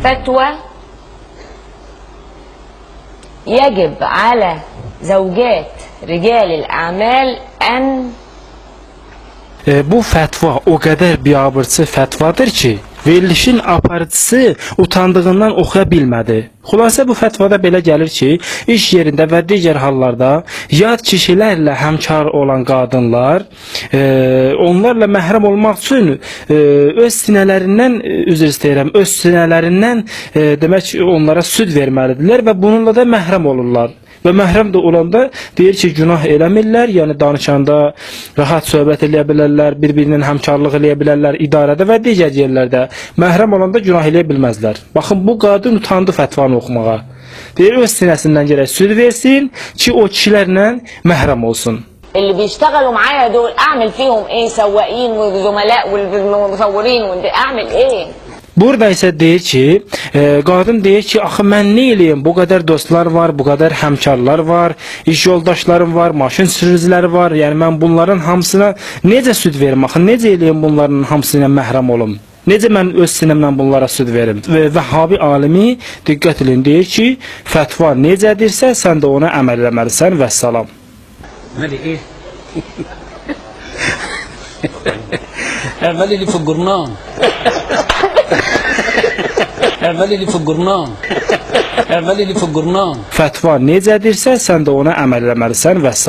فتوى يجب على زوجات رجال الأعمال أن Bu fətva o qədər biabırçı fətvadır ki, verilişin aparıcısı utandığından oxuya bilmədi. Xülasə bu fətvada belə gəlir ki, iş yerində və digər hallarda yad kişilərlə həmkar olan qadınlar onlarla məhrəm olmaq üçün öz sinələrindən, üzr istəyirəm, öz sinələrindən demək onlara süd verməlidirlər və bununla da məhrəm olurlar. Və məhrəm də olanda deyir ki, günah eləmirlər, yəni danışanda rahat söhbət eləyə bilərlər, bir-birinin həmkarlıq eləyə bilərlər idarədə və digər yerlərdə. Məhrəm olanda günah eləyə bilməzlər. Baxın, bu qadın utandı fətvanı oxumağa. Deyir, öz sinəsindən gərək süd versin ki, o kişilərlə məhrəm olsun. اللي بيشتغلوا معايا دول اعمل فيهم ايه؟ سواقين وزملاء والمصورين اعمل ايه؟ Burada isə deyir ki, qadın deyir ki, axı mən nə eləyim? Bu qədər dostlar var, bu qədər həmkarlar var, iş yoldaşlarım var, maşın sürücüləri var. Yəni mən bunların hamısına necə süd verim? Axı necə eləyim bunların hamısına məhrəm olum? Necə mən öz sinəmlə bunlara süd verim? Vəhhabi alimi diqqət edin deyir ki, fətva necədirsə sən də ona əməl etməlisən və salam. عملي ايه؟ اعملي لي في الجرنان اعملي لي في الجرنان اعملي لي في الجرنان. Fətva necədirsə sən də ona əməl etməlisən və salam.